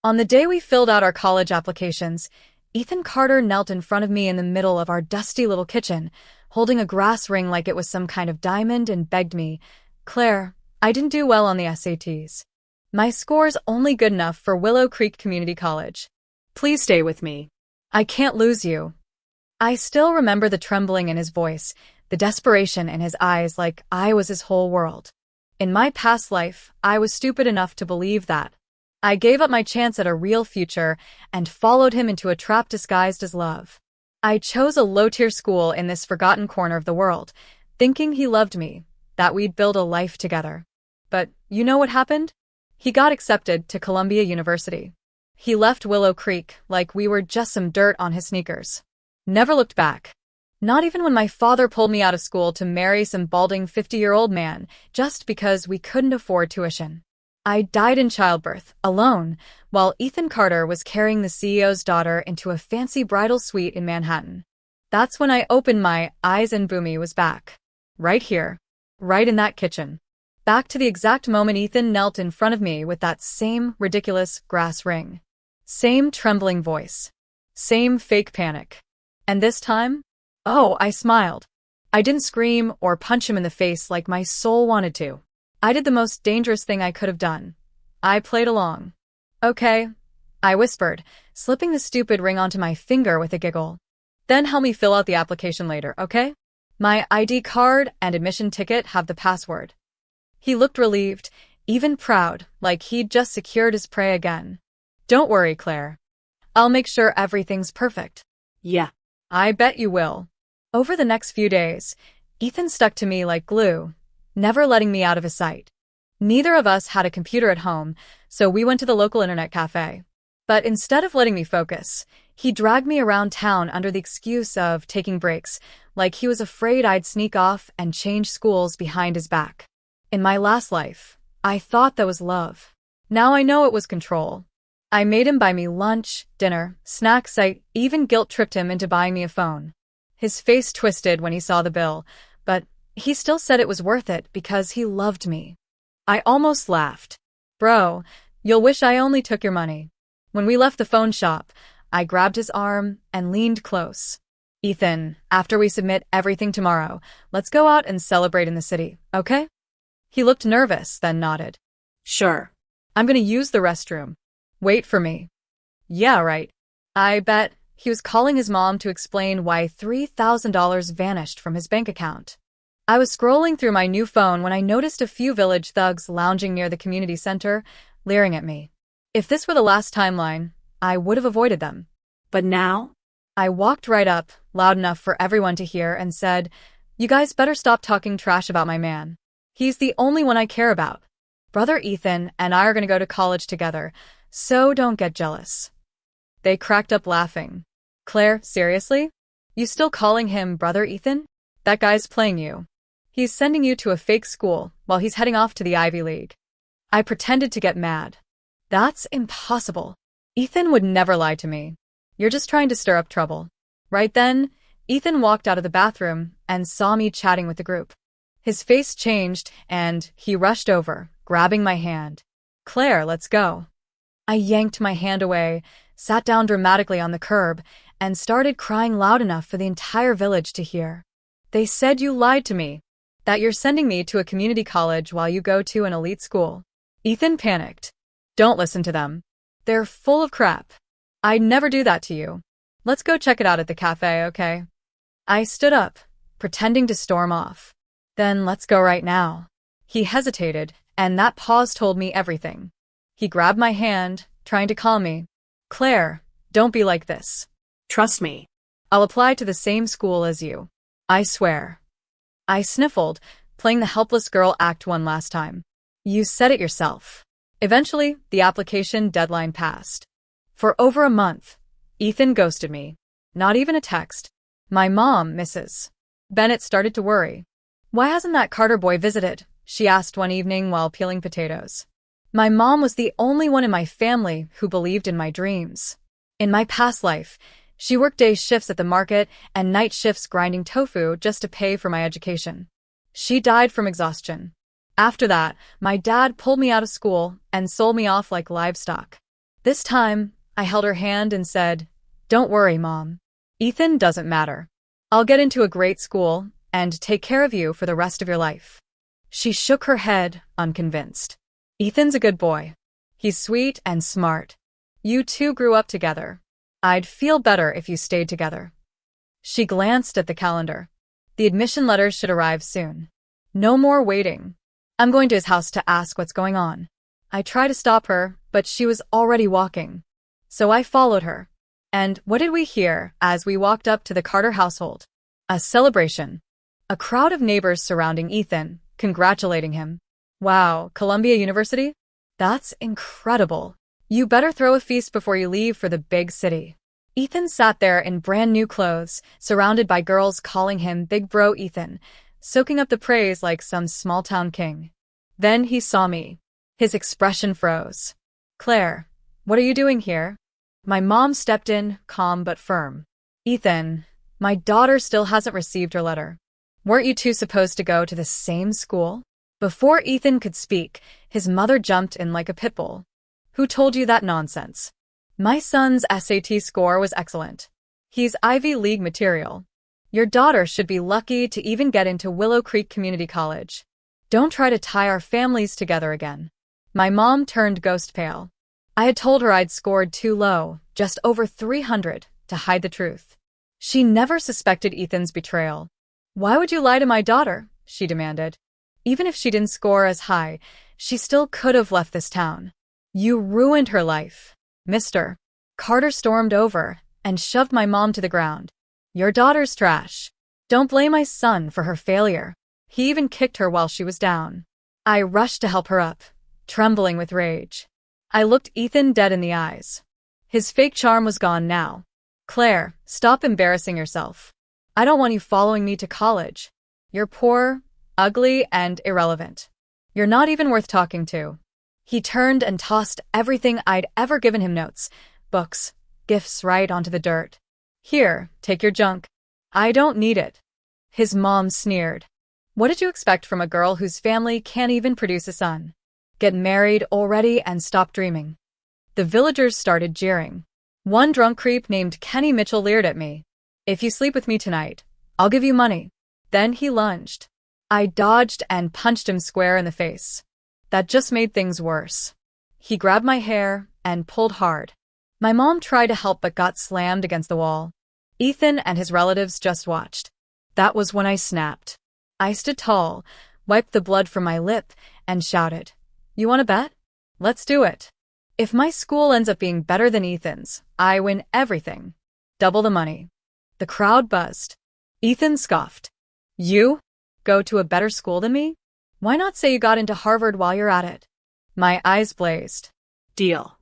On the day we filled out our college applications, Ethan Carter knelt in front of me in the middle of our dusty little kitchen, holding a grass ring like it was some kind of diamond, and begged me, "Claire, I didn't do well on the SATs. My score's only good enough for Willow Creek Community College. Please stay with me. I can't lose you." I still remember the trembling in his voice, the desperation in his eyes, like I was his whole world. In my past life, I was stupid enough to believe that. I gave up my chance at a real future and followed him into a trap disguised as love. I chose a low-tier school in this forgotten corner of the world, thinking he loved me, that we'd build a life together. But you know what happened? He got accepted to Columbia University. He left Willow Creek like we were just some dirt on his sneakers. Never looked back. Not even when my father pulled me out of school to marry some balding 50-year-old man just because we couldn't afford tuition. I died in childbirth, alone, while Ethan Carter was carrying the CEO's daughter into a fancy bridal suite in Manhattan. That's when I opened my eyes and Boomy was back. Right here. Right in that kitchen. Back to the exact moment Ethan knelt in front of me with that same ridiculous grass ring. Same trembling voice. Same fake panic. And this time? Oh, I smiled. I didn't scream or punch him in the face like my soul wanted to. I did the most dangerous thing I could have done. I played along. "Okay," I whispered, slipping the stupid ring onto my finger with a giggle. "Then help me fill out the application later, okay? My ID card and admission ticket have the password." He looked relieved, even proud, like he'd just secured his prey again. "Don't worry, Claire. I'll make sure everything's perfect." Yeah. "I bet you will." Over the next few days, Ethan stuck to me like glue, never letting me out of his sight. Neither of us had a computer at home, so we went to the local internet cafe. But instead of letting me focus, he dragged me around town under the excuse of taking breaks, like he was afraid I'd sneak off and change schools behind his back. In my last life, I thought that was love. Now I know it was control. I made him buy me lunch, dinner, snacks. I even guilt-tripped him into buying me a phone. His face twisted when he saw the bill, but he still said it was worth it because he loved me. I almost laughed. "Bro, you'll wish I only took your money." When we left the phone shop, I grabbed his arm and leaned close. "Ethan, after we submit everything tomorrow, let's go out and celebrate in the city, okay?" He looked nervous, then nodded. Sure. "I'm gonna use the restroom. Wait for me." "Yeah, right." I bet he was calling his mom to explain why $3,000 vanished from his bank account. I was scrolling through my new phone when I noticed a few village thugs lounging near the community center, leering at me. If this were the last timeline, I would have avoided them. But now? I walked right up, loud enough for everyone to hear, and said, "You guys better stop talking trash about my man. He's the only one I care about. Brother Ethan and I are gonna go to college together, so don't get jealous." They cracked up laughing. "Claire, seriously? You still calling him Brother Ethan? That guy's playing you. He's sending you to a fake school while he's heading off to the Ivy League." I pretended to get mad. "That's impossible. Ethan would never lie to me. You're just trying to stir up trouble." Right then, Ethan walked out of the bathroom and saw me chatting with the group. His face changed and he rushed over, grabbing my hand. "Claire, let's go." I yanked my hand away, sat down dramatically on the curb, and started crying loud enough for the entire village to hear. "They said you lied to me. That you're sending me to a community college while you go to an elite school." Ethan panicked. "Don't listen to them. They're full of crap. I'd never do that to you. Let's go check it out at the cafe, okay?" I stood up, pretending to storm off. "Then let's go right now." He hesitated, and that pause told me everything. He grabbed my hand, trying to calm me. "Claire, don't be like this. Trust me. I'll apply to the same school as you. I swear." I sniffled, playing the helpless girl act one last time. "You said it yourself." Eventually, the application deadline passed. For over a month, Ethan ghosted me. Not even a text. My mom, Mrs. Bennett, started to worry. "Why hasn't that Carter boy visited?" she asked one evening while peeling potatoes. My mom was the only one in my family who believed in my dreams. In my past life, she worked day shifts at the market and night shifts grinding tofu just to pay for my education. She died from exhaustion. After that, my dad pulled me out of school and sold me off like livestock. This time, I held her hand and said, "Don't worry, Mom. Ethan doesn't matter. I'll get into a great school and take care of you for the rest of your life." She shook her head, unconvinced. "Ethan's a good boy. He's sweet and smart. You two grew up together. I'd feel better if you stayed together." She glanced at the calendar. The admission letters should arrive soon. No more waiting. I'm going to his house to ask what's going on. I tried to stop her, but she was already walking. So I followed her. And what did we hear as we walked up to the Carter household? A celebration. A crowd of neighbors surrounding Ethan, congratulating him. "Wow, Columbia University? That's incredible. You better throw a feast before you leave for the big city." Ethan sat there in brand new clothes, surrounded by girls calling him Big Bro Ethan, soaking up the praise like some small-town king. Then he saw me. His expression froze. "Claire, what are you doing here?" My mom stepped in, calm but firm. "Ethan, my daughter still hasn't received her letter. Weren't you two supposed to go to the same school?" Before Ethan could speak, his mother jumped in like a pit bull. "Who told you that nonsense? My son's SAT score was excellent. He's Ivy League material. Your daughter should be lucky to even get into Willow Creek Community College. Don't try to tie our families together again." My mom turned ghost pale. I had told her I'd scored too low, just over 300, to hide the truth. She never suspected Ethan's betrayal. "Why would you lie to my daughter?" she demanded. "Even if she didn't score as high, she still could have left this town. You ruined her life, mister." Carter stormed over and shoved my mom to the ground. "Your daughter's trash. Don't blame my son for her failure." He even kicked her while she was down. I rushed to help her up, trembling with rage. I looked Ethan dead in the eyes. His fake charm was gone now. "Claire, stop embarrassing yourself. I don't want you following me to college. You're poor, ugly, and irrelevant. You're not even worth talking to." He turned and tossed everything I'd ever given him, notes, books, gifts, right onto the dirt. "Here, take your junk. I don't need it." His mom sneered. "What did you expect from a girl whose family can't even produce a son? Get married already and stop dreaming." The villagers started jeering. One drunk creep named Kenny Mitchell leered at me. "If you sleep with me tonight, I'll give you money." Then he lunged. I dodged and punched him square in the face. That just made things worse. He grabbed my hair and pulled hard. My mom tried to help but got slammed against the wall. Ethan and his relatives just watched. That was when I snapped. I stood tall, wiped the blood from my lip, and shouted, "You want to bet? Let's do it. If my school ends up being better than Ethan's, I win everything. Double the money." The crowd buzzed. Ethan scoffed. "You? Go to a better school than me? Why not say you got into Harvard while you're at it?" My eyes blazed. Deal.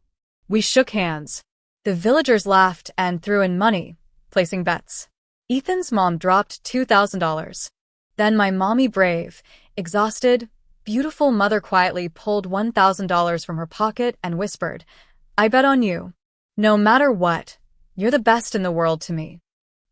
We shook hands. The villagers laughed and threw in money, placing bets. Ethan's mom dropped $2,000. Then my mommy, brave, exhausted, beautiful mother quietly pulled $1,000 from her pocket and whispered, "I bet on you. No matter what, you're the best in the world to me."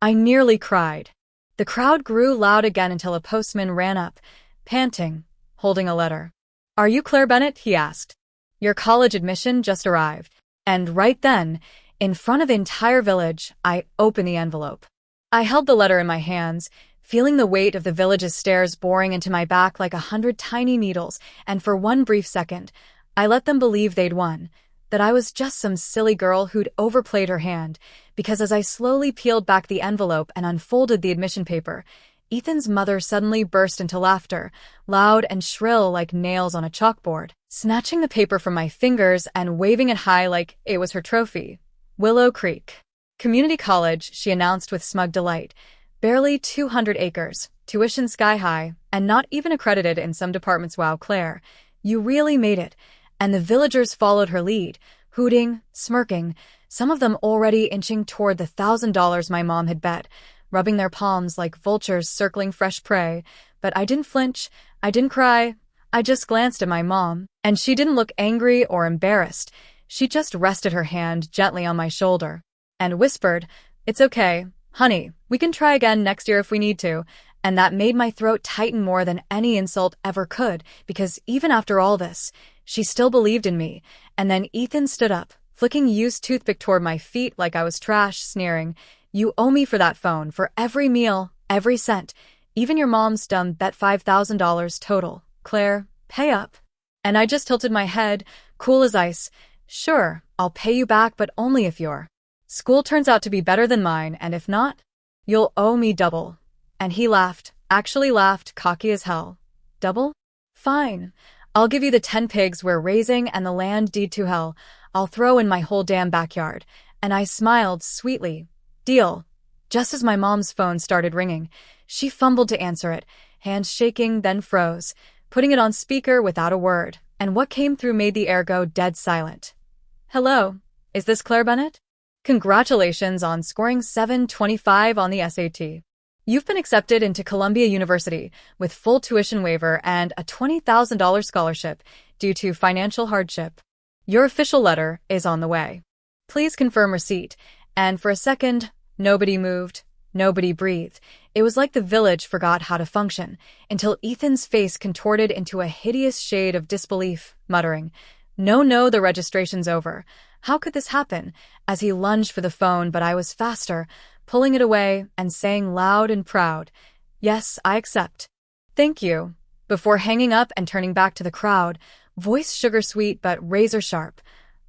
I nearly cried. The crowd grew loud again until a postman ran up, panting, holding a letter. "Are you Claire Bennett?" he asked. "Your college admission just arrived." And right then, in front of the entire village, I opened the envelope. I held the letter in my hands, feeling the weight of the village's stairs boring into my back like 100 tiny needles, and for one brief second, I let them believe they'd won, that I was just some silly girl who'd overplayed her hand, because as I slowly peeled back the envelope and unfolded the admission paper, Ethan's mother suddenly burst into laughter, loud and shrill like nails on a chalkboard, snatching the paper from my fingers and waving it high like it was her trophy. "Willow Creek Community College," she announced with smug delight. "Barely 200 acres, tuition sky high, and not even accredited in some departments. Wow, Claire, you really made it." And the villagers followed her lead, hooting, smirking, some of them already inching toward the $1,000 my mom had bet, rubbing their palms like vultures circling fresh prey. But I didn't flinch, I didn't cry, I just glanced at my mom, and she didn't look angry or embarrassed. She just rested her hand gently on my shoulder and whispered, "It's okay, honey, we can try again next year if we need to." And that made my throat tighten more than any insult ever could, because even after all this, she still believed in me. And then Ethan stood up, flicking used toothpick toward my feet like I was trash, sneering, "You owe me for that phone, for every meal, every cent. Even your mom's dumb bet $5,000 total. Claire, pay up." And I just tilted my head, cool as ice. "Sure, I'll pay you back, but only if your school turns out to be better than mine, and if not, you'll owe me double." And he laughed, actually laughed, cocky as hell. "Double? Fine. I'll give you the 10 pigs we're raising and the land deed to hell. I'll throw in my whole damn backyard." And I smiled sweetly. "Deal." Just as my mom's phone started ringing, she fumbled to answer it, hands shaking, then froze, putting it on speaker without a word, and what came through made the air go dead silent. "Hello, is this Claire Bennett? Congratulations on scoring 725 on the SAT. You've been accepted into Columbia University with full tuition waiver and a $20,000 scholarship due to financial hardship. Your official letter is on the way. Please confirm receipt." And for a second, nobody moved, nobody breathed. It was like the village forgot how to function, until Ethan's face contorted into a hideous shade of disbelief, muttering, "No, no, the registration's over. How could this happen?" as he lunged for the phone, but I was faster, pulling it away and saying loud and proud, "Yes, I accept. Thank you," before hanging up and turning back to the crowd, voice sugar-sweet but razor-sharp.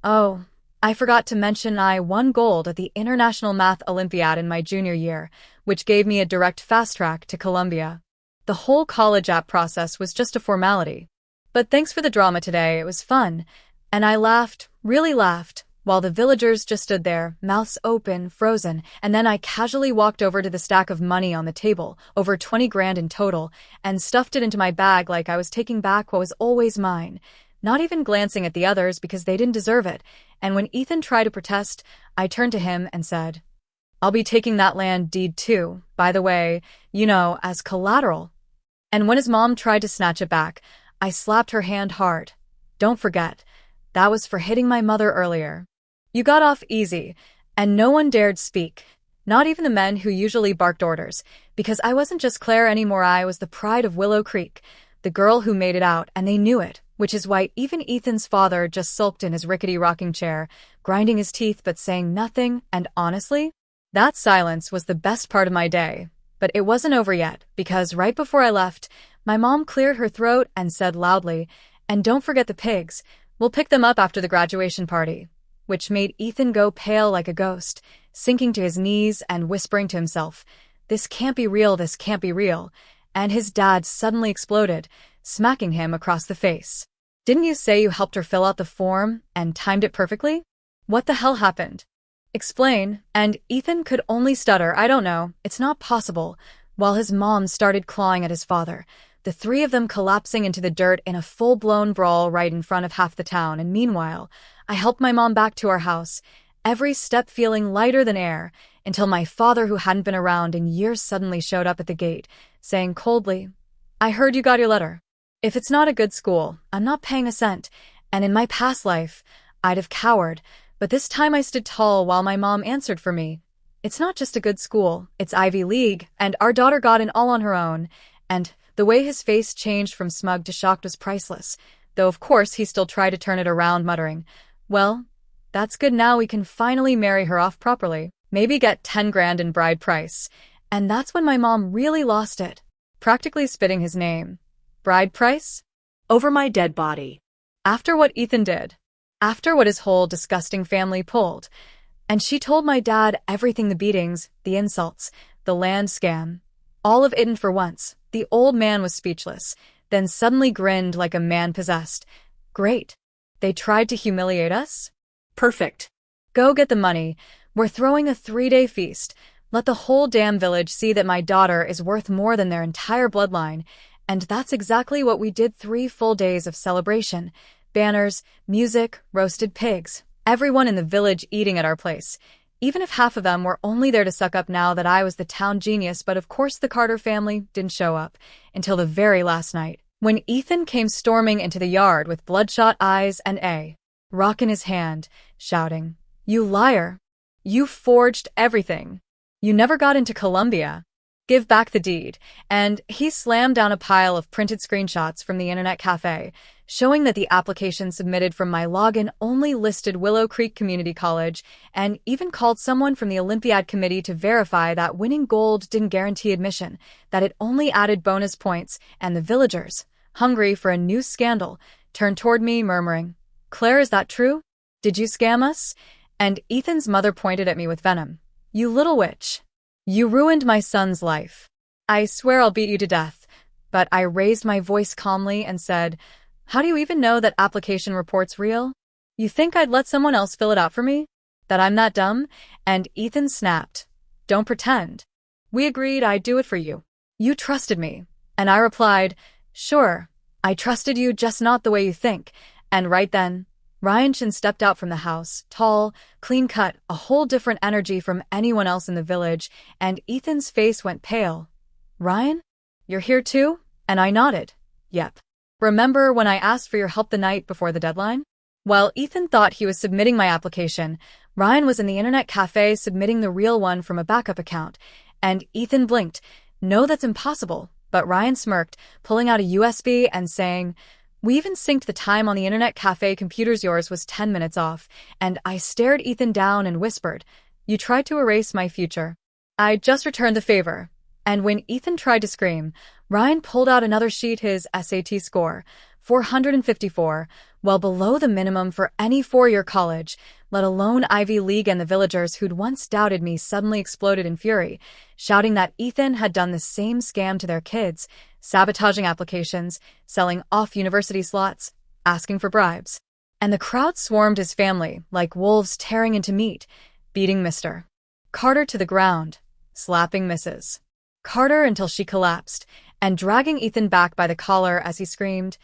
"Oh, I forgot to mention I won gold at the International Math Olympiad in my junior year, which gave me a direct fast-track to Columbia. The whole college app process was just a formality. But thanks for the drama today, it was fun." And I laughed, really laughed, while the villagers just stood there, mouths open, frozen, and then I casually walked over to the stack of money on the table, over 20 grand in total, and stuffed it into my bag like I was taking back what was always mine, not even glancing at the others because they didn't deserve it. And when Ethan tried to protest, I turned to him and said, "I'll be taking that land deed too, by the way, as collateral." And when his mom tried to snatch it back, I slapped her hand hard. "Don't forget, that was for hitting my mother earlier. You got off easy, and no one dared speak, not even the men who usually barked orders, because I wasn't just Claire anymore, I was the pride of Willow Creek, the girl who made it out, and they knew it, which is why even Ethan's father just sulked in his rickety rocking chair, grinding his teeth but saying nothing, and honestly, that silence was the best part of my day. But it wasn't over yet, because right before I left, my mom cleared her throat and said loudly, "And don't forget the pigs. We'll pick them up after the graduation party," which made Ethan go pale like a ghost, sinking to his knees and whispering to himself, "This can't be real, this can't be real." And his dad suddenly exploded, smacking him across the face. "Didn't you say you helped her fill out the form and timed it perfectly? What the hell happened? Explain." And Ethan could only stutter, "I don't know, it's not possible," while his mom started clawing at his father, the three of them collapsing into the dirt in a full-blown brawl right in front of half the town. And meanwhile, I helped my mom back to our house, every step feeling lighter than air, until my father, who hadn't been around in years, suddenly showed up at the gate, saying coldly, "I heard you got your letter. If it's not a good school, I'm not paying a cent." And in my past life, I'd have cowered, but this time I stood tall while my mom answered for me. "It's not just a good school, it's Ivy League, and our daughter got in all on her own." And the way his face changed from smug to shocked was priceless, though of course he still tried to turn it around, muttering, "Well, that's good, now we can finally marry her off properly, maybe get 10 grand in bride price." And that's when my mom really lost it, practically spitting his name. Bride price? Over my dead body. After what Ethan did. After what his whole disgusting family pulled. And she told my dad everything, the beatings, the insults, the land scam. All of it, and for once, the old man was speechless, then suddenly grinned like a man possessed. "Great. They tried to humiliate us? Perfect. Go get the money. We're throwing a 3-day feast. Let the whole damn village see that my daughter is worth more than their entire bloodline." And that's exactly what we did. 3 full days of celebration. Banners, music, roasted pigs. Everyone in the village eating at our place. Even if half of them were only there to suck up now that I was the town genius. But of course the Carter family didn't show up until the very last night, when Ethan came storming into the yard with bloodshot eyes and a rock in his hand, shouting, "You liar! You forged everything! You never got into Columbia! Give back the deed." And he slammed down a pile of printed screenshots from the internet cafe, showing that the application submitted from my login only listed Willow Creek Community College, and even called someone from the Olympiad committee to verify that winning gold didn't guarantee admission, that it only added bonus points, and the villagers, hungry for a new scandal, turned toward me, murmuring, "Claire, is that true? Did you scam us?" And Ethan's mother pointed at me with venom. "You little witch. You ruined my son's life. I swear I'll beat you to death." But I raised my voice calmly and said, "How do you even know that application report's real? You think I'd let someone else fill it out for me? That I'm that dumb?" And Ethan snapped, "Don't pretend. We agreed I'd do it for you. You trusted me." And I replied, "Sure, I trusted you, just not the way you think." And right then, Ryan Shin stepped out from the house, tall, clean-cut, a whole different energy from anyone else in the village, and Ethan's face went pale. "Ryan? You're here too?" And I nodded. "Yep. Remember when I asked for your help the night before the deadline?" While Ethan thought he was submitting my application, Ryan was in the internet cafe submitting the real one from a backup account, and Ethan blinked. "No, that's impossible." But Ryan smirked, pulling out a USB and saying, "We even synced the time on the internet cafe computers. Yours was 10 minutes off." And I stared Ethan down and whispered, "You tried to erase my future. I just returned the favor." And when Ethan tried to scream, Ryan pulled out another sheet, his SAT score, 454, well below the minimum for any four-year college, let alone Ivy League. And the villagers who'd once doubted me suddenly exploded in fury, shouting that Ethan had done the same scam to their kids, sabotaging applications, selling off university slots, asking for bribes. And the crowd swarmed his family, like wolves tearing into meat, beating Mr. Carter to the ground, slapping Mrs. Carter until she collapsed, and dragging Ethan back by the collar as he screamed,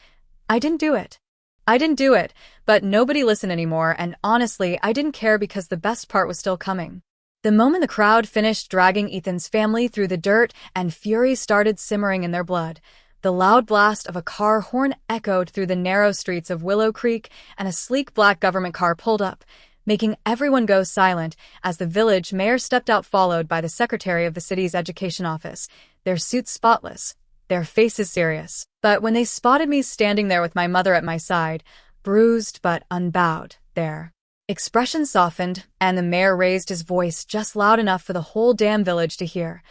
"I didn't do it. I didn't do it." But nobody listened anymore, and honestly, I didn't care because the best part was still coming. The moment the crowd finished dragging Ethan's family through the dirt and fury started simmering in their blood, the loud blast of a car horn echoed through the narrow streets of Willow Creek, and a sleek black government car pulled up, making everyone go silent as the village mayor stepped out, followed by the secretary of the city's education office, their suits spotless, their faces serious. But when they spotted me standing there with my mother at my side, bruised but unbowed, their expressions softened, and the mayor raised his voice just loud enough for the whole damn village to hear.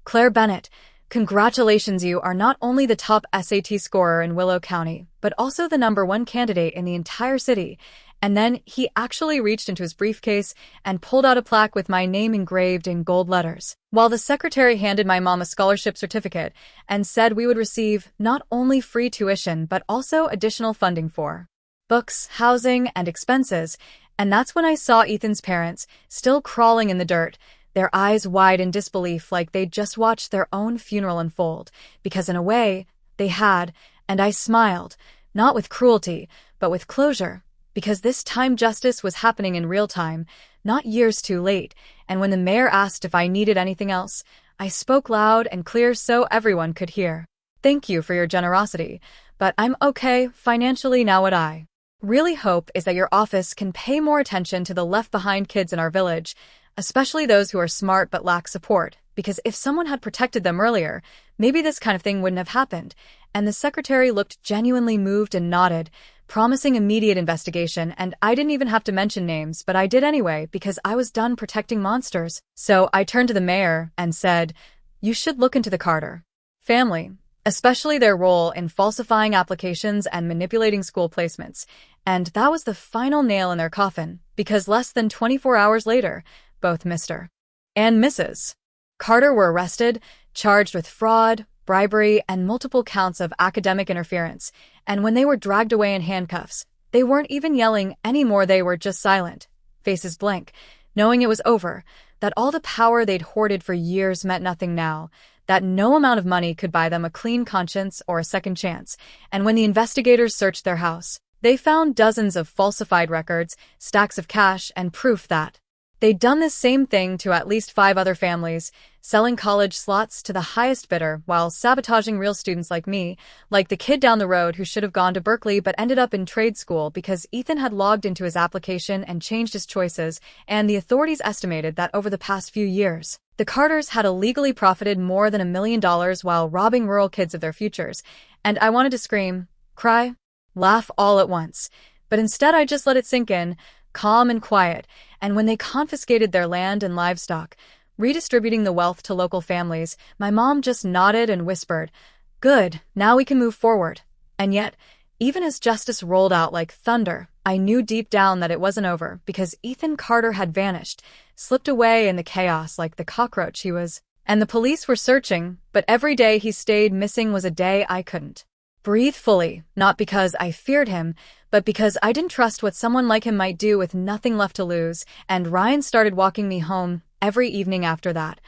"Claire Bennett, congratulations, you are not only the top SAT scorer in Willow County, but also the #1 candidate in the entire city." And then he actually reached into his briefcase and pulled out a plaque with my name engraved in gold letters, while the secretary handed my mom a scholarship certificate and said we would receive not only free tuition but also additional funding for books, housing, and expenses. And that's when I saw Ethan's parents, still crawling in the dirt, their eyes wide in disbelief, like they'd just watched their own funeral unfold, because in a way, they had, and I smiled, not with cruelty, but with closure. Because this time justice was happening in real time, not years too late, and when the mayor asked if I needed anything else, I spoke loud and clear so everyone could hear. "Thank you for your generosity, but I'm okay financially now. What I really hope is that your office can pay more attention to the left-behind kids in our village, especially those who are smart but lack support, because if someone had protected them earlier, maybe this kind of thing wouldn't have happened." And the secretary looked genuinely moved and nodded, promising immediate investigation, and I didn't even have to mention names, but I did anyway because I was done protecting monsters. So I turned to the mayor and said, "You should look into the Carter family, especially their role in falsifying applications and manipulating school placements." And that was the final nail in their coffin, because less than 24 hours later, both Mr. and Mrs. Carter were arrested, charged with fraud, bribery, and multiple counts of academic interference. And when they were dragged away in handcuffs, they weren't even yelling anymore, they were just silent, faces blank, knowing it was over, that all the power they'd hoarded for years meant nothing now, that no amount of money could buy them a clean conscience or a second chance. And when the investigators searched their house, they found dozens of falsified records, stacks of cash, and proof that they'd done this same thing to at least 5 other families, selling college slots to the highest bidder while sabotaging real students like me, like the kid down the road who should have gone to Berkeley but ended up in trade school because Ethan had logged into his application and changed his choices. And the authorities estimated that over the past few years, the Carters had illegally profited more than $1 million while robbing rural kids of their futures. And I wanted to scream, cry, laugh all at once. But instead I just let it sink in, calm and quiet, and when they confiscated their land and livestock, redistributing the wealth to local families, my mom just nodded and whispered, "Good, now we can move forward." And yet, even as justice rolled out like thunder, I knew deep down that it wasn't over, because Ethan Carter had vanished, slipped away in the chaos like the cockroach he was. And the police were searching, but every day he stayed missing was a day I couldn't breathe fully, not because I feared him, but because I didn't trust what someone like him might do with nothing left to lose. And Ryan started walking me home every evening after that,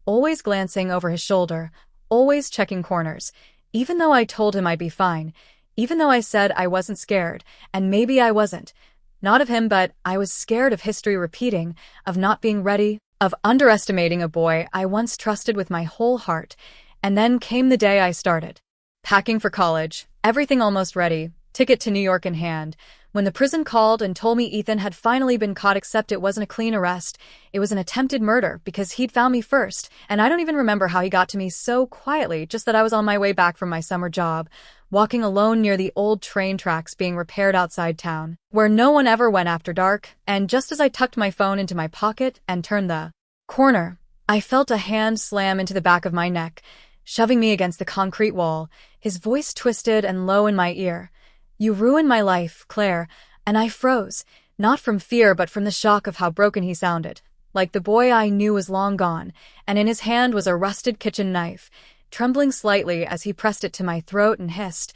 always glancing over his shoulder, always checking corners, even though I told him I'd be fine, even though I said I wasn't scared, and maybe I wasn't. Not of him, but I was scared of history repeating, of not being ready, of underestimating a boy I once trusted with my whole heart. And then came the day I started packing for college, everything almost ready, ticket to New York in hand, when the prison called and told me Ethan had finally been caught, except it wasn't a clean arrest. It was an attempted murder because he'd found me first, and I don't even remember how he got to me so quietly, just that I was on my way back from my summer job, walking alone near the old train tracks being repaired outside town, where no one ever went after dark, and just as I tucked my phone into my pocket and turned the corner, I felt a hand slam into the back of my neck, shoving me against the concrete wall, his voice twisted and low in my ear. "You ruined my life, Claire," and I froze, not from fear but from the shock of how broken he sounded. Like the boy I knew was long gone, and in his hand was a rusted kitchen knife, trembling slightly as he pressed it to my throat and hissed,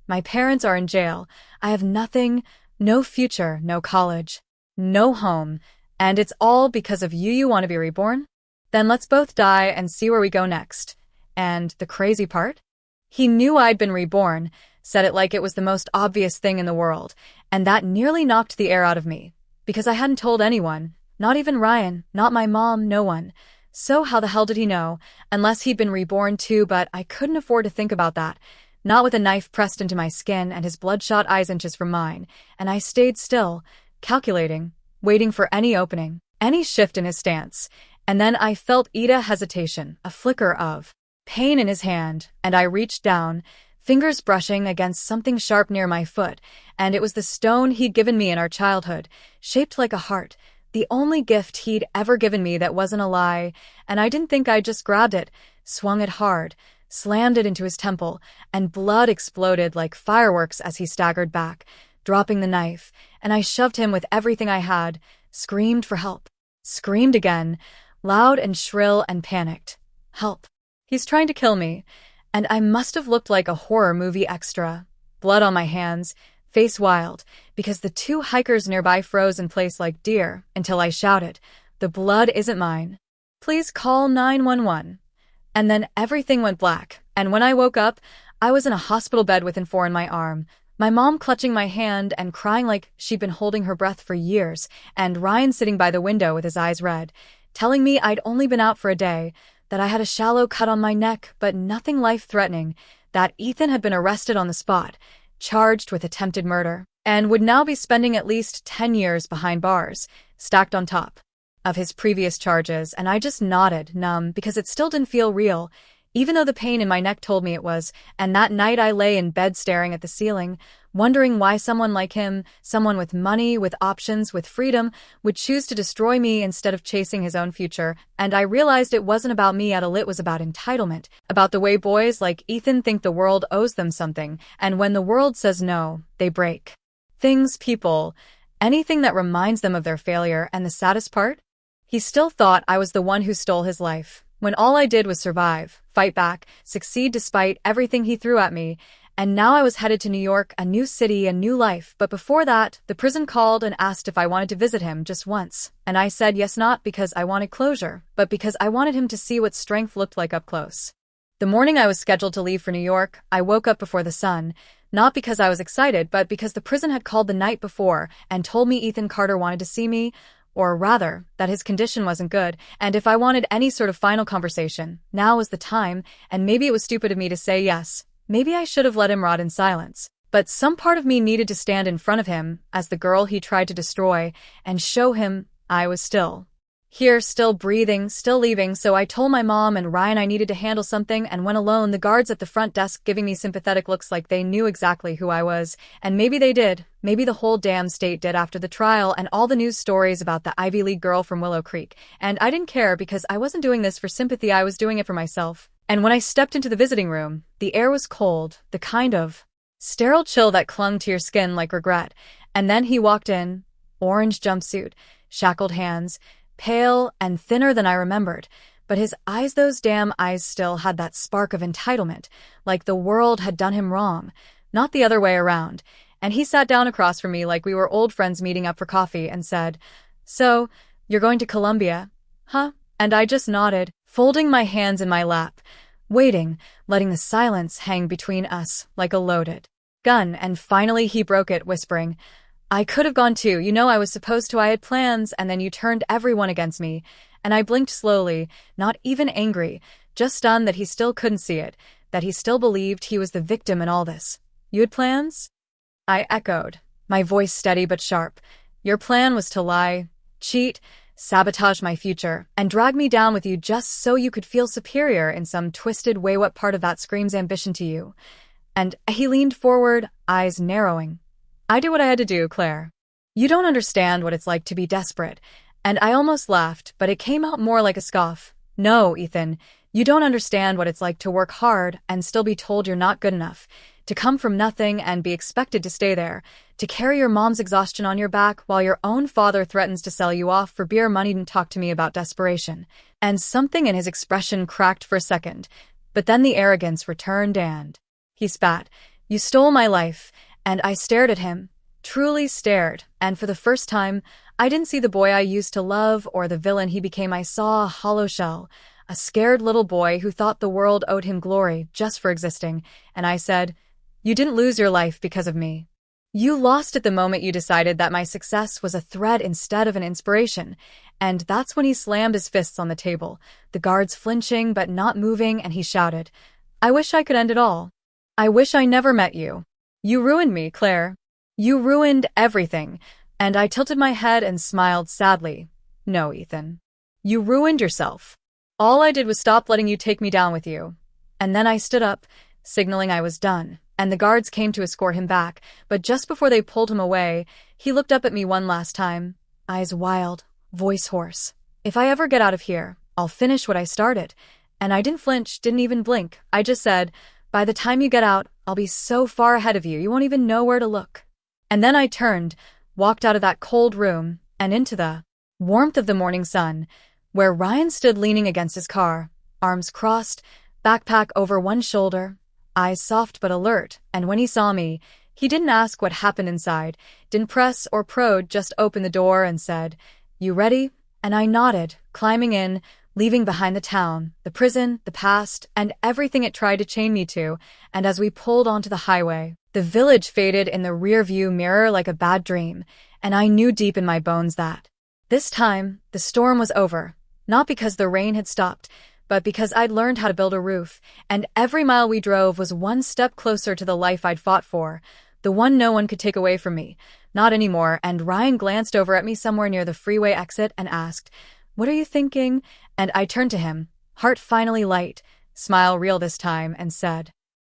"My parents are in jail. I have nothing, no future, no college, no home, and it's all because of you. You want to be reborn? Then let's both die and see where we go next." And the crazy part? He knew I'd been reborn, said it like it was the most obvious thing in the world, and that nearly knocked the air out of me, because I hadn't told anyone, not even Ryan, not my mom, no one. So how the hell did he know, unless he'd been reborn too? But I couldn't afford to think about that, not with a knife pressed into my skin and his bloodshot eyes inches from mine, and I stayed still, calculating, waiting for any opening, any shift in his stance. And then I felt Ida hesitation, a flicker of pain in his hand, and I reached down, fingers brushing against something sharp near my foot, and it was the stone he'd given me in our childhood, shaped like a heart, the only gift he'd ever given me that wasn't a lie. And I didn't think I just grabbed it, swung it hard, slammed it into his temple, and blood exploded like fireworks as he staggered back, dropping the knife, and I shoved him with everything I had, screamed for help, screamed again, loud and shrill and panicked. "Help. He's trying to kill me." And I must have looked like a horror movie extra. Blood on my hands, face wild, because the two hikers nearby froze in place like deer until I shouted, "The blood isn't mine. Please call 911. And then everything went black, and when I woke up, I was in a hospital bed with N4 in my arm, my mom clutching my hand and crying like she'd been holding her breath for years, and Ryan sitting by the window with his eyes red, telling me I'd only been out for a day, that I had a shallow cut on my neck, but nothing life-threatening, that Ethan had been arrested on the spot, charged with attempted murder, and would now be spending at least 10 years behind bars, stacked on top of his previous charges. And I just nodded, numb, because it still didn't feel real, even though the pain in my neck told me it was. And that night I lay in bed staring at the ceiling, wondering why someone like him, someone with money, with options, with freedom, would choose to destroy me instead of chasing his own future. And I realized it wasn't about me at all, it was about entitlement, about the way boys like Ethan think the world owes them something, and when the world says no, they break. Things, people, anything that reminds them of their failure. And the saddest part? He still thought I was the one who stole his life, when all I did was survive, fight back, succeed despite everything he threw at me. And now I was headed to New York, a new city, a new life. But before that, the prison called and asked if I wanted to visit him just once. And I said yes, not because I wanted closure, but because I wanted him to see what strength looked like up close. The morning I was scheduled to leave for New York, I woke up before the sun, not because I was excited, but because the prison had called the night before and told me Ethan Carter wanted to see me, or rather, that his condition wasn't good, and if I wanted any sort of final conversation, now was the time. And maybe it was stupid of me to say yes. Maybe I should have let him rot in silence. But some part of me needed to stand in front of him, as the girl he tried to destroy, and show him I was still Here, still breathing, still leaving, so I told my mom and Ryan I needed to handle something and went alone, the guards at the front desk giving me sympathetic looks like they knew exactly who I was. And maybe they did. Maybe the whole damn state did after the trial and all the news stories about the Ivy League girl from Willow Creek. And I didn't care because I wasn't doing this for sympathy, I was doing it for myself. And when I stepped into the visiting room, the air was cold, the kind of sterile chill that clung to your skin like regret. And then he walked in, orange jumpsuit, shackled hands, pale and thinner than I remembered, but his eyes, those damn eyes, still had that spark of entitlement, like the world had done him wrong, not the other way around. And he sat down across from me like we were old friends meeting up for coffee and said, "So, you're going to Columbia, huh?" And I just nodded, folding my hands in my lap, waiting, letting the silence hang between us like a loaded gun. And finally he broke it, whispering, "I could have gone too. You know I was supposed to. I had plans, and then you turned everyone against me." And I blinked slowly, not even angry, just stunned that he still couldn't see it, that he still believed he was the victim in all this. "You had plans?" I echoed, my voice steady but sharp. "Your plan was to lie, cheat, sabotage my future, and drag me down with you just so you could feel superior in some twisted way. What part of that screams ambition to you?" And he leaned forward, eyes narrowing. "I do what I had to do, Claire. You don't understand what it's like to be desperate." And I almost laughed, but it came out more like a scoff. "No, Ethan, you don't understand what it's like to work hard and still be told you're not good enough, to come from nothing and be expected to stay there, to carry your mom's exhaustion on your back while your own father threatens to sell you off for beer money and talk to me about desperation." And something in his expression cracked for a second, but then the arrogance returned and he spat. "You stole my life." And I stared at him, truly stared, and for the first time, I didn't see the boy I used to love or the villain he became. I saw a hollow shell, a scared little boy who thought the world owed him glory just for existing. And I said, "You didn't lose your life because of me. You lost it the moment you decided that my success was a threat instead of an inspiration." And that's when he slammed his fists on the table, the guards flinching but not moving, and he shouted, "I wish I could end it all. I wish I never met you. You ruined me, Claire. You ruined everything." And I tilted my head and smiled sadly. "No, Ethan. You ruined yourself. All I did was stop letting you take me down with you." And then I stood up, signaling I was done, and the guards came to escort him back, but just before they pulled him away, he looked up at me one last time, eyes wild, voice hoarse. "If I ever get out of here, I'll finish what I started." And I didn't flinch, didn't even blink. I just said, "By the time you get out, I'll be so far ahead of you, you won't even know where to look." And then I turned, walked out of that cold room, and into the warmth of the morning sun, where Ryan stood leaning against his car, arms crossed, backpack over one shoulder, eyes soft but alert. And when he saw me, he didn't ask what happened inside, didn't press or prod, just opened the door and said, "You ready?" And I nodded, climbing in, leaving behind the town, the prison, the past, and everything it tried to chain me to. And as we pulled onto the highway, the village faded in the rear-view mirror like a bad dream, and I knew deep in my bones that this time, the storm was over, not because the rain had stopped, but because I'd learned how to build a roof, and every mile we drove was one step closer to the life I'd fought for, the one no one could take away from me. Not anymore. And Ryan glanced over at me somewhere near the freeway exit and asked, "What are you thinking?" And I turned to him, heart finally light, smile real this time, and said,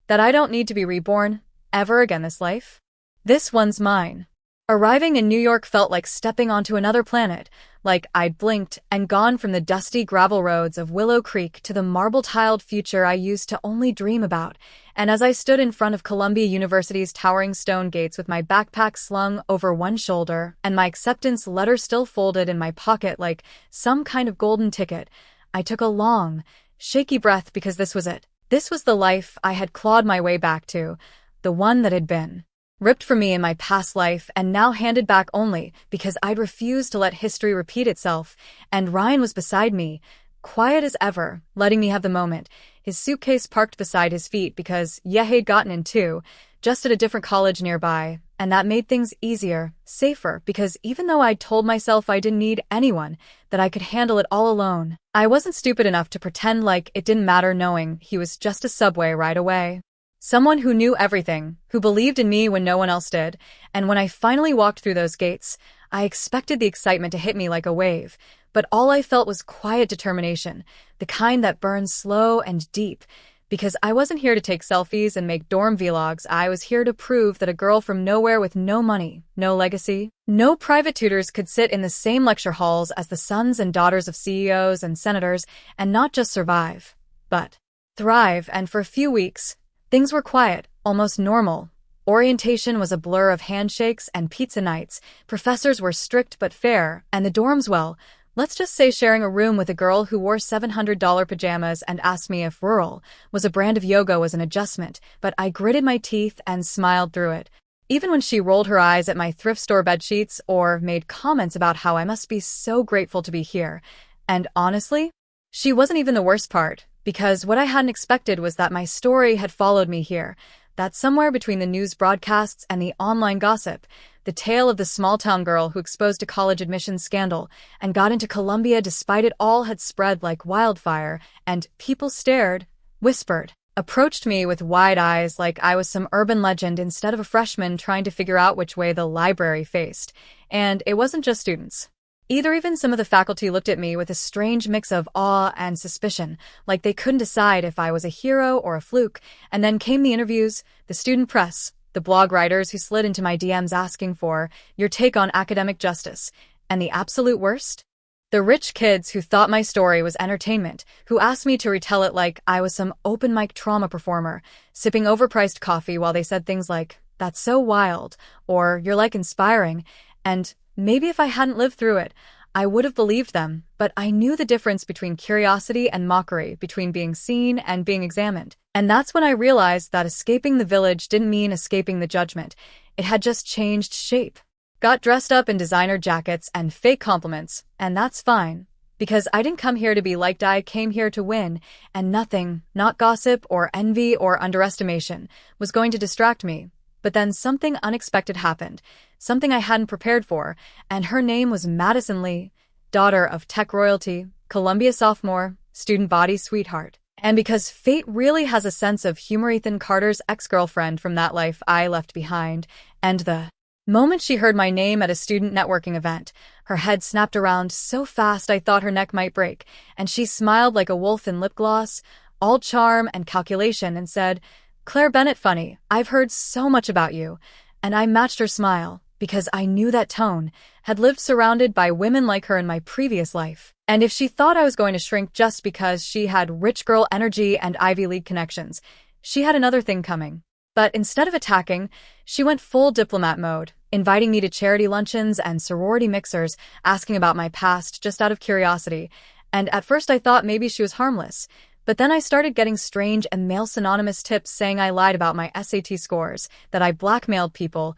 "That I don't need to be reborn ever again this life. This one's mine." Arriving in New York felt like stepping onto another planet, like I'd blinked and gone from the dusty gravel roads of Willow Creek to the marble-tiled future I used to only dream about. And as I stood in front of Columbia University's towering stone gates with my backpack slung over one shoulder and my acceptance letter still folded in my pocket like some kind of golden ticket, I took a long, shaky breath, because this was it. This was the life I had clawed my way back to, the one that had been ripped from me in my past life and now handed back only because I'd refused to let history repeat itself. And Ryan was beside me, quiet as ever, letting me have the moment, his suitcase parked beside his feet because he'd gotten in too, just at a different college nearby, and that made things easier, safer, because even though I'd told myself I didn't need anyone, that I could handle it all alone, I wasn't stupid enough to pretend like it didn't matter, knowing he was just a subway ride away. Someone who knew everything, who believed in me when no one else did, and when I finally walked through those gates, I expected the excitement to hit me like a wave, but all I felt was quiet determination, the kind that burns slow and deep. Because I wasn't here to take selfies and make dorm vlogs, I was here to prove that a girl from nowhere with no money, no legacy, no private tutors could sit in the same lecture halls as the sons and daughters of CEOs and senators and not just survive, but thrive. And for a few weeks, things were quiet, almost normal. Orientation was a blur of handshakes and pizza nights, professors were strict but fair, and the dorms, well, let's just say sharing a room with a girl who wore $700 pajamas and asked me if rural was a brand of yoga was an adjustment, but I gritted my teeth and smiled through it. Even when she rolled her eyes at my thrift store bedsheets or made comments about how I must be so grateful to be here. And honestly, she wasn't even the worst part, because what I hadn't expected was that my story had followed me here, that somewhere between the news broadcasts and the online gossip, the tale of the small-town girl who exposed a college admissions scandal and got into Columbia despite it all had spread like wildfire, and people stared, whispered, approached me with wide eyes like I was some urban legend instead of a freshman trying to figure out which way the library faced. And it wasn't just students. Even some of the faculty looked at me with a strange mix of awe and suspicion, like they couldn't decide if I was a hero or a fluke. And then came the interviews, the student press, the blog writers who slid into my DMs asking for your take on academic justice. And the absolute worst? The rich kids who thought my story was entertainment, who asked me to retell it like I was some open mic trauma performer, sipping overpriced coffee while they said things like, "That's so wild," or "You're like inspiring," and maybe if I hadn't lived through it, I would have believed them, but I knew the difference between curiosity and mockery, between being seen and being examined. And that's when I realized that escaping the village didn't mean escaping the judgment. It had just changed shape. Got dressed up in designer jackets and fake compliments, and that's fine. Because I didn't come here to be liked, I came here to win, and nothing, not gossip or envy or underestimation, was going to distract me. But then something unexpected happened, something I hadn't prepared for, and her name was Madison Lee, daughter of tech royalty, Columbia sophomore, student body sweetheart. And because fate really has a sense of humor, Ethan Carter's ex-girlfriend from that life I left behind, and the moment she heard my name at a student networking event, her head snapped around so fast I thought her neck might break, and she smiled like a wolf in lip gloss, all charm and calculation, and said, "Claire Bennett, funny, I've heard so much about you." And I matched her smile, because I knew that tone, had lived surrounded by women like her in my previous life. And if she thought I was going to shrink just because she had rich girl energy and Ivy League connections, she had another thing coming. But instead of attacking, she went full diplomat mode, inviting me to charity luncheons and sorority mixers, asking about my past just out of curiosity. And at first I thought maybe she was harmless. But then I started getting strange and male synonymous tips saying I lied about my SAT scores, that I blackmailed people,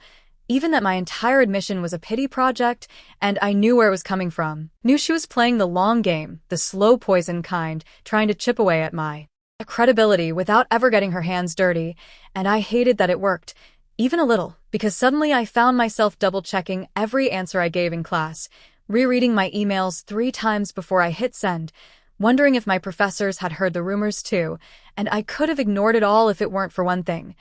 even that my entire admission was a pity project, and I knew where it was coming from. Knew she was playing the long game, the slow poison kind, trying to chip away at my credibility without ever getting her hands dirty, and I hated that it worked, even a little, because suddenly I found myself double-checking every answer I gave in class, rereading my emails 3 times before I hit send, wondering if my professors had heard the rumors too, and I could have ignored it all if it weren't for one thing.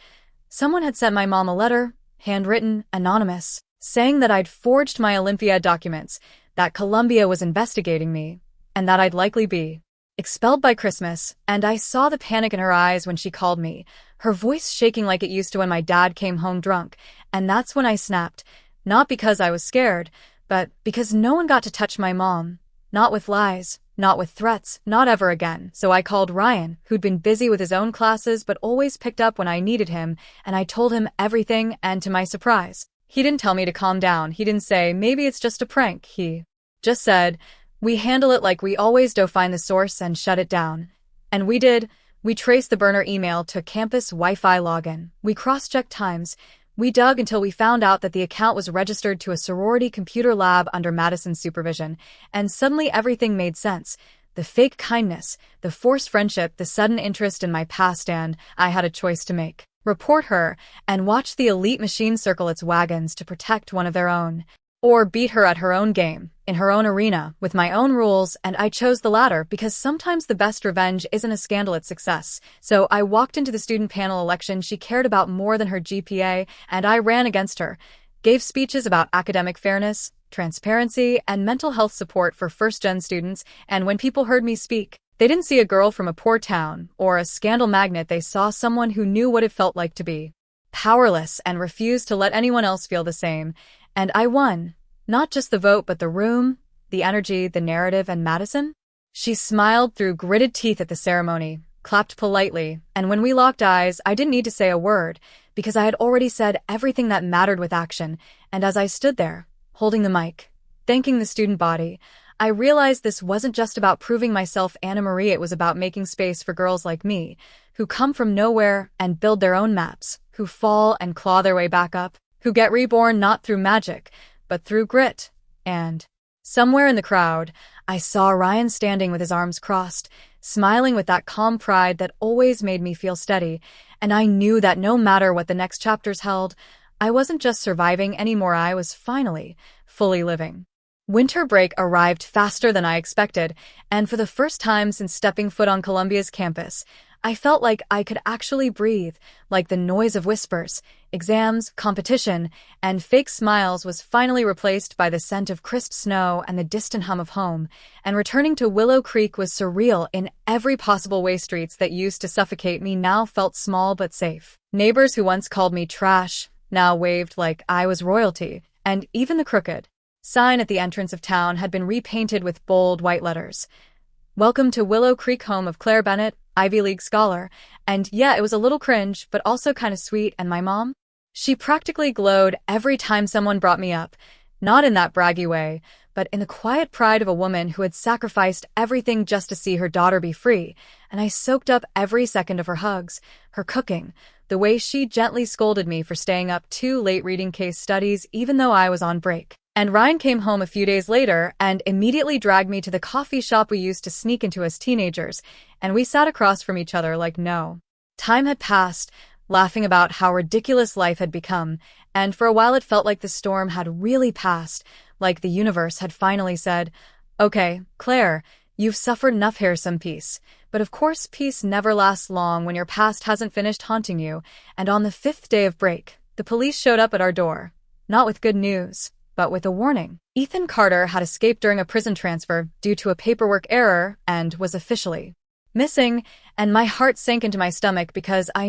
Someone had sent my mom a letter, handwritten, anonymous, saying that I'd forged my Olympiad documents, that Columbia was investigating me, and that I'd likely be expelled by Christmas, and I saw the panic in her eyes when she called me, her voice shaking like it used to when my dad came home drunk, and that's when I snapped, not because I was scared, but because no one got to touch my mom, not with lies, not with threats, not ever again. So I called Ryan, who'd been busy with his own classes but always picked up when I needed him, and I told him everything, and to my surprise, he didn't tell me to calm down. He didn't say, "Maybe it's just a prank." He just said, "We handle it like we always do, find the source and shut it down." And we did. We traced the burner email to campus Wi-Fi login. We cross-checked times. We dug until we found out that the account was registered to a sorority computer lab under Madison's supervision, and suddenly everything made sense. The fake kindness, the forced friendship, the sudden interest in my past, and I had a choice to make. Report her, and watch the elite machine circle its wagons to protect one of their own. or beat her at her own game, in her own arena, with my own rules, and I chose the latter because sometimes the best revenge isn't a scandal, it's success. So I walked into the student panel election she cared about more than her GPA, and I ran against her. Gave speeches about academic fairness, transparency, and mental health support for first-gen students, and when people heard me speak, they didn't see a girl from a poor town or a scandal magnate, they saw someone who knew what it felt like to be powerless and refused to let anyone else feel the same. And I won. Not just the vote, but the room, the energy, the narrative, and Madison? She smiled through gritted teeth at the ceremony, clapped politely, and when we locked eyes, I didn't need to say a word, because I had already said everything that mattered with action, and as I stood there, holding the mic, thanking the student body, I realized this wasn't just about proving myself Anna Marie, it was about making space for girls like me, who come from nowhere and build their own maps, who fall and claw their way back up, who get reborn not through magic, but through grit. And somewhere in the crowd, I saw Ryan standing with his arms crossed, smiling with that calm pride that always made me feel steady, and I knew that no matter what the next chapters held, I wasn't just surviving anymore, I was finally, fully living. Winter break arrived faster than I expected, and for the first time since stepping foot on Columbia's campus, I felt like I could actually breathe, like the noise of whispers, exams, competition, and fake smiles was finally replaced by the scent of crisp snow and the distant hum of home, and returning to Willow Creek was surreal in every possible way. Streets that used to suffocate me now felt small but safe. Neighbors who once called me trash now waved like I was royalty, and even the crooked sign at the entrance of town had been repainted with bold white letters. Welcome to Willow Creek, home of Claire Bennett, Ivy League scholar. And yeah, it was a little cringe, but also kind of sweet. And my mom? She practically glowed every time someone brought me up. Not in that braggy way, but in the quiet pride of a woman who had sacrificed everything just to see her daughter be free. And I soaked up every second of her hugs, her cooking, the way she gently scolded me for staying up too late reading case studies even though I was on break. And Ryan came home a few days later and immediately dragged me to the coffee shop we used to sneak into as teenagers, and we sat across from each other like no time had passed, laughing about how ridiculous life had become, and for a while it felt like the storm had really passed, like the universe had finally said, okay, Claire, you've suffered enough, here's some peace. But of course peace never lasts long when your past hasn't finished haunting you, and on the 5th day of break, the police showed up at our door. Not with good news, but with a warning. Ethan Carter had escaped during a prison transfer due to a paperwork error and was officially missing, and my heart sank into my stomach because I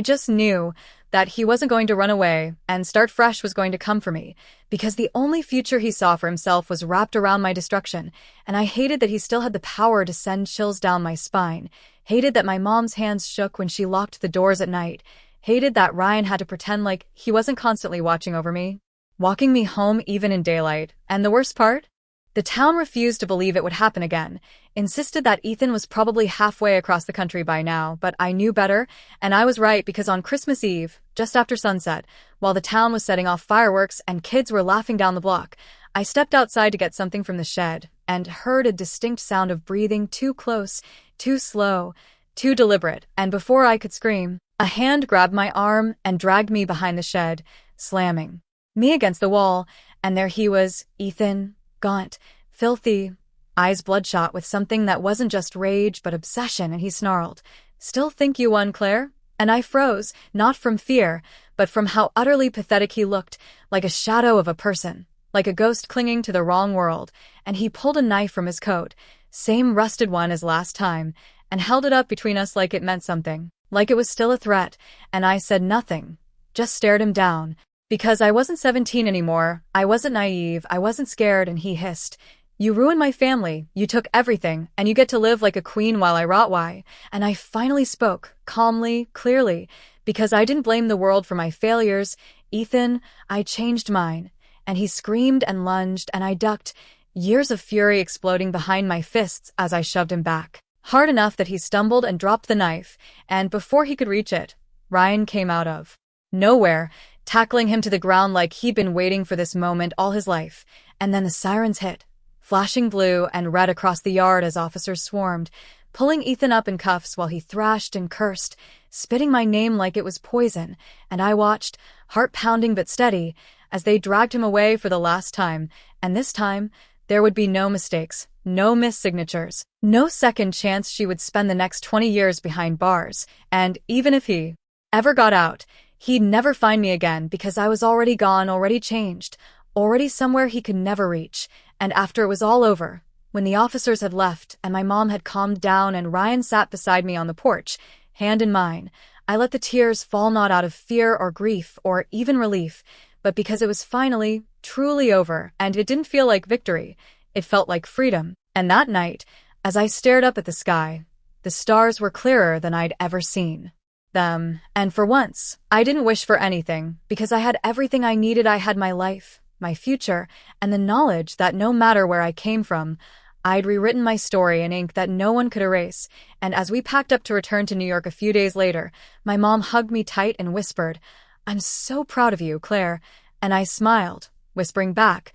just knew that he wasn't going to run away and start fresh was going to come for me, because the only future he saw for himself was wrapped around my destruction, and I hated that he still had the power to send chills down my spine, hated that my mom's hands shook when she locked the doors at night, hated that Ryan had to pretend like he wasn't constantly watching over me, walking me home even in daylight, and the worst part? The town refused to believe it would happen again, insisted that Ethan was probably halfway across the country by now, but I knew better, and I was right because on Christmas Eve, just after sunset, while the town was setting off fireworks and kids were laughing down the block, I stepped outside to get something from the shed and heard a distinct sound of breathing, too close, too slow, too deliberate, and before I could scream, a hand grabbed my arm and dragged me behind the shed, slamming me against the wall, and there he was, Ethan, gaunt, filthy, eyes bloodshot with something that wasn't just rage but obsession, and he snarled, "Still think you won, Claire?" And I froze, not from fear, but from how utterly pathetic he looked, like a shadow of a person, like a ghost clinging to the wrong world, and he pulled a knife from his coat, same rusted one as last time, and held it up between us like it meant something, like it was still a threat, and I said nothing, just stared him down. Because I wasn't 17 anymore, I wasn't naive, I wasn't scared, and he hissed, "You ruined my family, you took everything, and you get to live like a queen while I rot, why?" And I finally spoke, calmly, clearly, because I didn't blame the world for my failures. "Ethan, I changed mine." And he screamed and lunged, and I ducked, years of fury exploding behind my fists as I shoved him back. Hard enough that he stumbled and dropped the knife, and before he could reach it, Ryan came out of nowhere, tackling him to the ground like he'd been waiting for this moment all his life. And then the sirens hit, flashing blue and red across the yard as officers swarmed, pulling Ethan up in cuffs while he thrashed and cursed, spitting my name like it was poison, and I watched, heart pounding but steady, as they dragged him away for the last time, and this time, there would be no mistakes, no missed signatures, no second chance she would spend the next 20 years behind bars, and even if he ever got out, he'd never find me again because I was already gone, already changed, already somewhere he could never reach. And after it was all over, when the officers had left and my mom had calmed down and Ryan sat beside me on the porch, hand in mine, I let the tears fall not out of fear or grief or even relief, but because it was finally, truly over, and it didn't feel like victory, it felt like freedom. And that night, as I stared up at the sky, the stars were clearer than I'd ever seen them, and for once, I didn't wish for anything, because I had everything I needed. I had my life, my future, and the knowledge that no matter where I came from, I'd rewritten my story in ink that no one could erase. And as we packed up to return to New York a few days later, my mom hugged me tight and whispered, "I'm so proud of you, Claire." And I smiled, whispering back,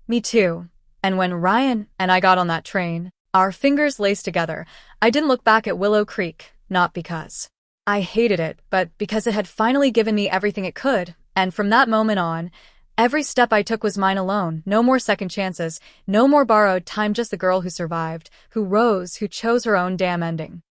"Me too." And when Ryan and I got on that train, our fingers laced together, I didn't look back at Willow Creek, not because I hated it, but because it had finally given me everything it could. And from that moment on, every step I took was mine alone. No more second chances, no more borrowed time, just the girl who survived, who rose, who chose her own damn ending.